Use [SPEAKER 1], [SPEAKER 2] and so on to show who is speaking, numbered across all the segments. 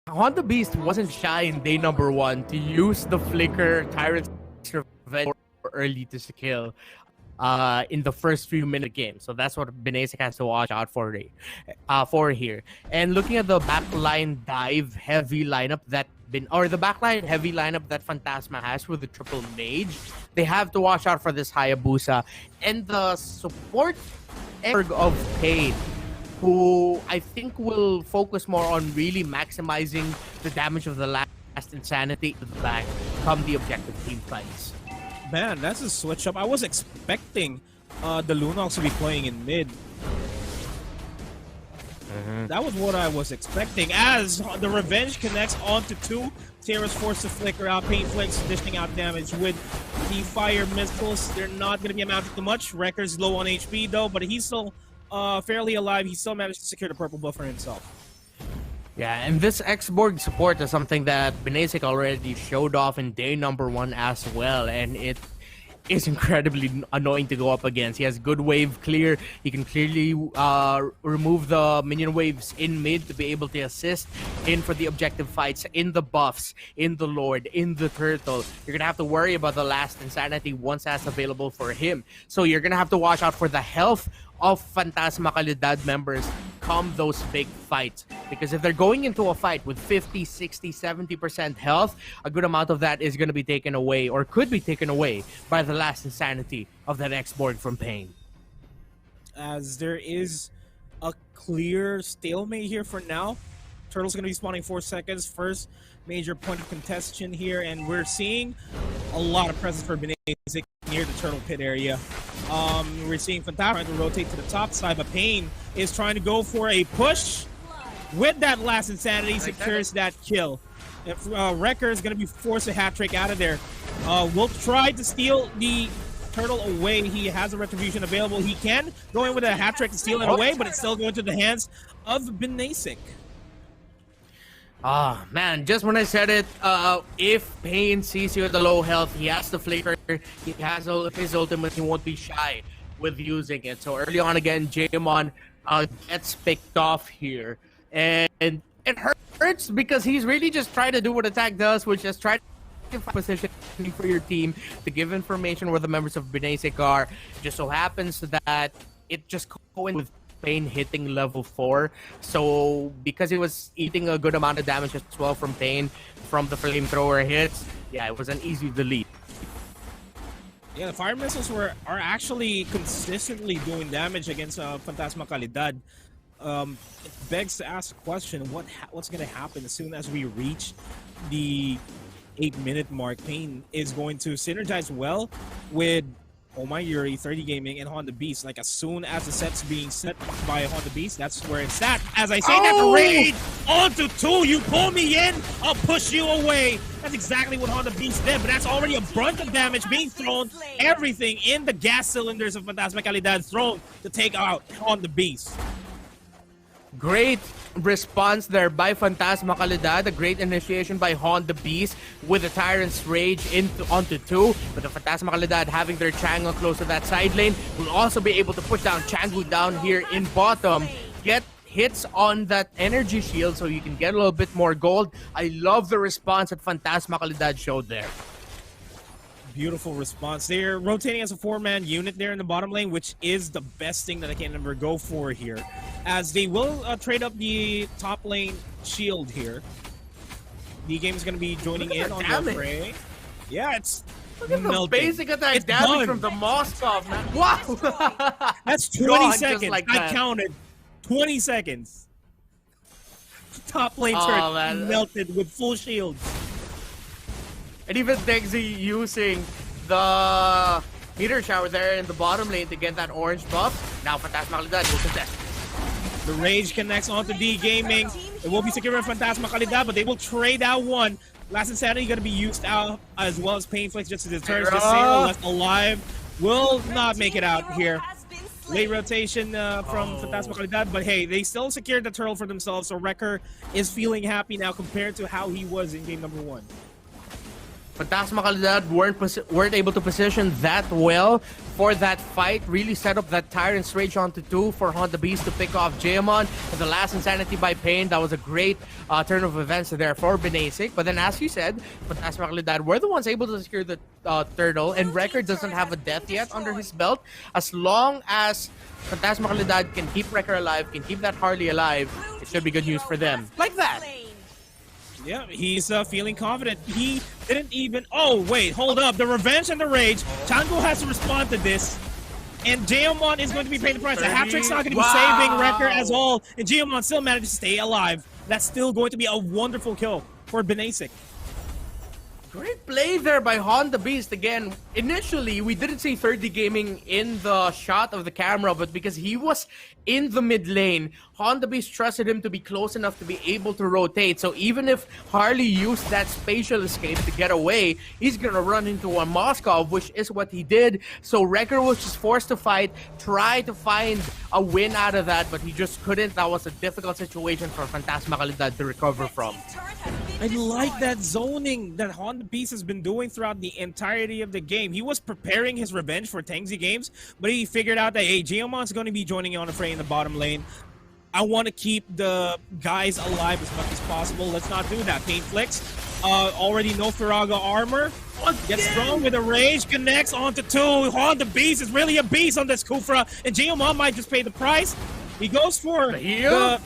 [SPEAKER 1] Honda Beast wasn't shy in day number 1 to use the Flicker Tyrant's Revenge early to kill in the first few minutes of the game. So that's what Binasic has to watch out for here. And looking at the backline dive heavy lineup the backline heavy lineup that Fantasma has with the triple mage, they have to watch out for this Hayabusa and the support of Pain, who I think will focus more on really maximizing the damage of the last Insanity to the back come the objective team fights.
[SPEAKER 2] Man, that's a switch up. I was expecting the Lunox to be playing in mid. That was what I was expecting. As the Revenge connects onto 2, Tierra's forced to flicker out. Pain Flicks dishing out damage with the fire missiles. They're not going to be amounting to much. Wrecker's low on HP though, but he's still fairly alive. He still managed to secure the purple buff for himself.
[SPEAKER 1] Yeah, and this X-Borg support is something that Binasic already showed off in day number 1 as well, and it is incredibly annoying to go up against. He has good wave clear. He can clearly remove the minion waves in mid to be able to assist in for the objective fights, in the buffs, in the Lord, in the Turtle. You're going to have to worry about the last Insanity once that's available for him. So you're going to have to watch out for the health of Fantasma Kalidad members come those big fights, because if they're going into a fight with 50, 60, 70% health, a good amount of that is going to be taken away, or could be taken away, by the last Insanity of that X-Borg from Pain.
[SPEAKER 2] As there is a clear stalemate here for now. Turtle's going to be spawning 4 seconds. First major point of contention here, and we're seeing a lot of presence for Binasic near the Turtle pit area. We're seeing Fantasma trying to rotate to the top side, but Pain is trying to go for a push with that last Insanity, secures that kill. If Wrecker is going to be forced a hat trick out of there. We'll try to steal the Turtle away. He has a retribution available. He can go in with a hat trick to steal it away, but it's still going to the hands of Binasic.
[SPEAKER 1] Ah, man, just when I said it, if Pain sees you at the low health, he has the flicker, he has his ultimate, he won't be shy with using it. So early on again, Jaemon gets picked off here. And it hurts because he's really just trying to do what attack does, which is try to find positioning for your team to give information where the members of Binasic are. It just so happens that it just coincides with Pain hitting level 4, so because he was eating a good amount of damage as well from Pain from the flamethrower hits, yeah, it was an easy delete.
[SPEAKER 2] Yeah, the fire missiles are actually consistently doing damage against Fantasma Kalidad. It begs to ask the question, what's going to happen as soon as we reach the 8-minute mark? Pain is going to synergize well with Oh My Yuri, 30 Gaming, and Honda Beast. Like, as soon as the set's being set by Honda Beast, that's where it's at. As I say, that's a raid onto 2. You pull me in, I'll push you away. That's exactly what Honda Beast did, but that's already a bunch of damage being thrown. Everything in the gas cylinders of Fantasma Kalidad thrown to take out Honda Beast.
[SPEAKER 1] Great response there by Fantasma Kalidad. A great initiation by Honda Beast with the Tyrant's Rage onto 2. But the Fantasma Kalidad having their Chango close to that side lane will also be able to push down Changu down here in bottom. Get hits on that energy shield so you can get a little bit more gold. I love the response that Fantasma Kalidad showed there.
[SPEAKER 2] Beautiful response. They're rotating as a 4-man unit there in the bottom lane, which is the best thing that I can ever go for here. As they will trade up the top lane shield here. The game is going to be joining in on the fray. Yeah, it's
[SPEAKER 1] Look at the basic attack damage from the Moskov, man. Wow!
[SPEAKER 2] That's 20 seconds. Like I counted 20 seconds. Top lane turret melted with full shields.
[SPEAKER 1] And even Dexy using the meteor shower there in the bottom lane to get that orange buff. Now Fantasma Kalidad will contest.
[SPEAKER 2] The Rage connects onto D Gaming. It will be securing Fantasma Kalidad, but they will trade out one. Last Insanity going to be used out, as well as Pain Flicks just to deter. Zero left alive. Will not make it out here. Late rotation from Fantasma Kalidad, but hey, they still secured the turtle for themselves, so Wrecker is feeling happy now compared to how he was in game number 1.
[SPEAKER 1] Fantasma Kalidad weren't able to position that well for that fight. Really set up that Tyrant's Rage onto 2 for Honda Beast to pick off Jaemon. And the last Insanity by Pain, that was a great turn of events there for Binasic. But then, as you said, Fantasma Kalidad were the ones able to secure the turtle, and Wrecker doesn't have a death yet under his belt. As long as Fantasma Kalidad can keep Wrecker alive, can keep that Harley alive, it should be good news for them. Like that!
[SPEAKER 2] Yeah, he's feeling confident. He didn't even... Oh, wait, hold up. The revenge and the rage. Chango has to respond to this. And Jaemon is going to be paying the price. The hat-trick's not going to be saving Wrecker as all. And Jaemon still manages to stay alive. That's still going to be a wonderful kill for Binasic.
[SPEAKER 1] Great play there by Honda Beast again. Initially, we didn't see 30 Gaming in the shot of the camera, but because he was in the mid lane, Honda Beast trusted him to be close enough to be able to rotate. So even if Harley used that spatial escape to get away, he's gonna run into a Moskov, which is what he did. So Wrecker was just forced to fight, try to find a win out of that, but he just couldn't. That was a difficult situation for Fantasma Kalidad to recover from.
[SPEAKER 2] I like that zoning that Honda Beast has been doing throughout the entirety of the game. He was preparing his revenge for Tangsy games, but he figured out that, hey, Jaemon's going to be joining on a fray in the bottom lane. I want to keep the guys alive as much as possible. Let's not do that. Pain flicks. Already no Firaga armor. Gets strong with a rage. Connects onto 2. Honda Beast is really a beast on this Kufra, and Jaemon might just pay the price. He goes for the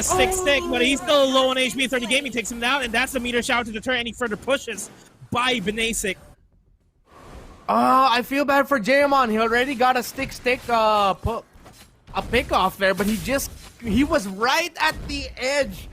[SPEAKER 2] stick, but he's still low on HP. 30 Gaming takes him down, and that's the meteor shower to deter any further pushes by Binasic.
[SPEAKER 1] I feel bad for Jaemon. He already got a stick a pick off there, but he was right at the edge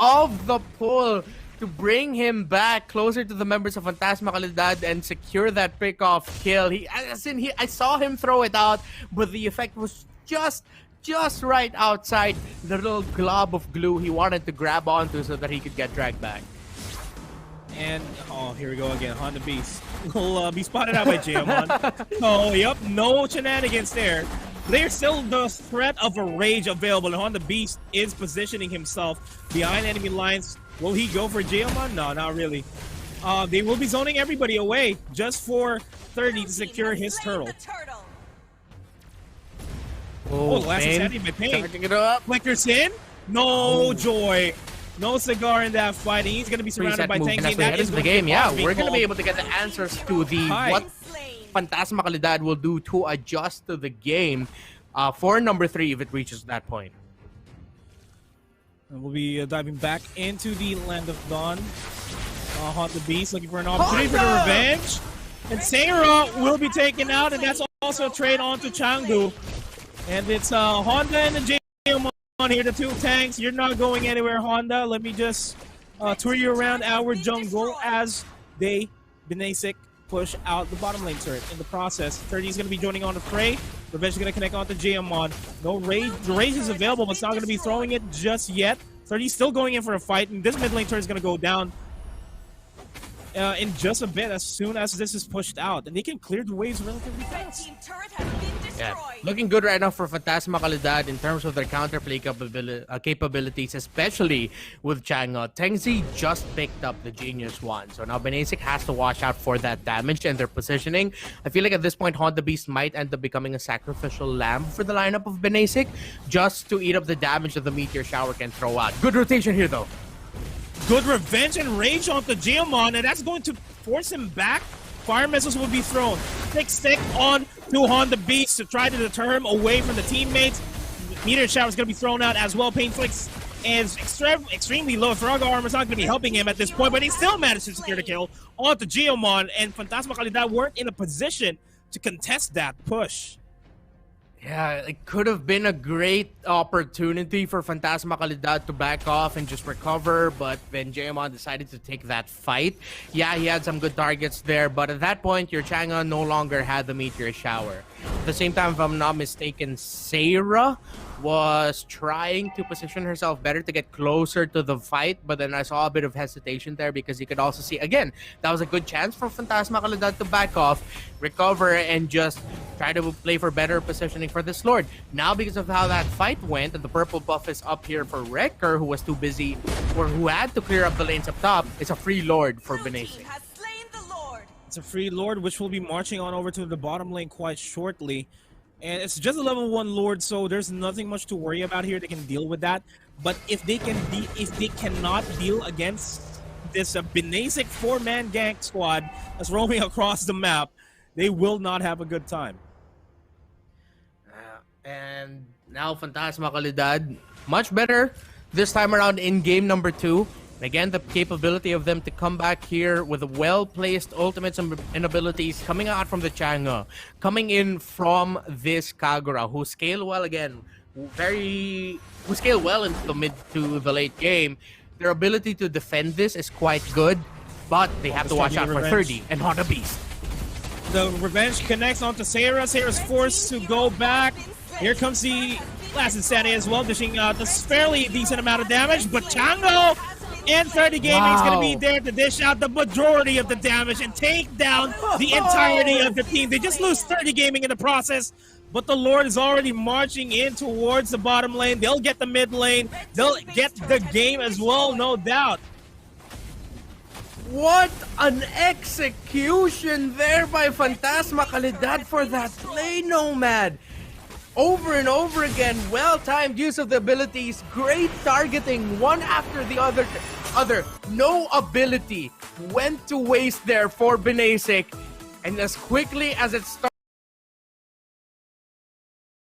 [SPEAKER 1] of the pull to bring him back closer to the members of Fantasma Kalidad and secure that pick off kill. I saw him throw it out, but the effect was just right outside the little glob of glue he wanted to grab onto so that he could get dragged back.
[SPEAKER 2] And, oh, here we go again. Honda Beast will be spotted out by Jaemon. Oh, yep, no shenanigans there. There's still the threat of a rage available, and Honda Beast is positioning himself behind enemy lines. Will he go for Jaemon? No, not really. They will be zoning everybody away just for 30 to secure his turtle. Oh, last insanity by Pain. Flickers in. No joy. No cigar in that fight. He's going to be surrounded by Tangsy. That is
[SPEAKER 1] the game. Yeah, we're going to be able to get the answers to the what Fantasma Kalidad will do to adjust to the game for number 3 if it reaches that point.
[SPEAKER 2] And we'll be diving back into the Land of Dawn. Honda Beast looking for an opportunity for the revenge. And Sarah will be taken out, and that's also a trade onto Changu. And it's Honda and the Jaemon here, the 2 tanks. You're not going anywhere, Honda. Let me just tour you around our jungle as they, Binasic, push out the bottom lane turret. In the process, 30 is going to be joining on the fray. Revenge is going to connect onto Jaemon. No rage. The rage is available, but it's not going to be throwing it just yet. 30 is still going in for a fight, and this mid lane turret is going to go down in just a bit as soon as this is pushed out. And they can clear the waves relatively fast.
[SPEAKER 1] Yeah. Looking good right now for Fantasma Kalidad in terms of their counterplay capabilities, especially with Chango. Tangsy just picked up the Genius one, so now Binasic has to watch out for that damage and their positioning. I feel like at this point, Honda Beast might end up becoming a sacrificial lamb for the lineup of Binasic, just to eat up the damage that the Meteor Shower can throw out. Good rotation here, though.
[SPEAKER 2] Good revenge and rage onto Jaemon, and that's going to force him back. Fire missiles will be thrown. Stick on to Honda Beast to try to deter him away from the teammates. Meteor Shower is going to be thrown out as well. Pain Flicks is extremely low. Firaga armor is not going to be helping him at this point, but he still managed to secure the kill onto Jaemon, and Fantasma Kalidad weren't in a position to contest that push.
[SPEAKER 1] Yeah, it could have been a great opportunity for Fantasma Kalidad to back off and just recover, but then Jaemon decided to take that fight. Yeah, he had some good targets there, but at that point, your Chang'e no longer had the Meteor Shower. At the same time, if I'm not mistaken, Sarah was trying to position herself better to get closer to the fight, but then I saw a bit of hesitation there because you could also see, again, that was a good chance for Fantasma Kalidad to back off, recover, and just try to play for better positioning for this Lord. Now, because of how that fight went, and the purple buff is up here for Wrecker, who was too busy, or who had to clear up the lanes up top, it's a free Lord for Binasic.
[SPEAKER 2] It's a free Lord, which will be marching on over to the bottom lane quite shortly. And it's just a level 1 Lord, so there's nothing much to worry about here. They can deal with that. But if they cannot deal against this Binasic 4-man gank squad that's roaming across the map, they will not have a good time.
[SPEAKER 1] And now Fantasma Kalidad, much better this time around in game number 2. Again, the capability of them to come back here with well-placed ultimates and abilities coming out from the Chang'e, coming in from this Kagura, who scale well again, who scale well into the mid to the late game. Their ability to defend this is quite good, but they have to watch out for 30 and Honda Beast.
[SPEAKER 2] The revenge connects onto Sarah. Sarah's forced to go back. Here comes the Last Insanity as well, dishing this fairly decent amount of damage, but Chango and 30 Gaming is going to be there to dish out the majority of the damage and take down the entirety of the team. They just lose 30 Gaming in the process, but the Lord is already marching in towards the bottom lane. They'll get the mid lane. They'll get the game as well, no doubt.
[SPEAKER 1] What an execution there by Fantasma Kalidad for that play, Nomad. Over and over again, well-timed use of the abilities, great targeting, one after the other. No ability went to waste there for Binasic. And as quickly as it started,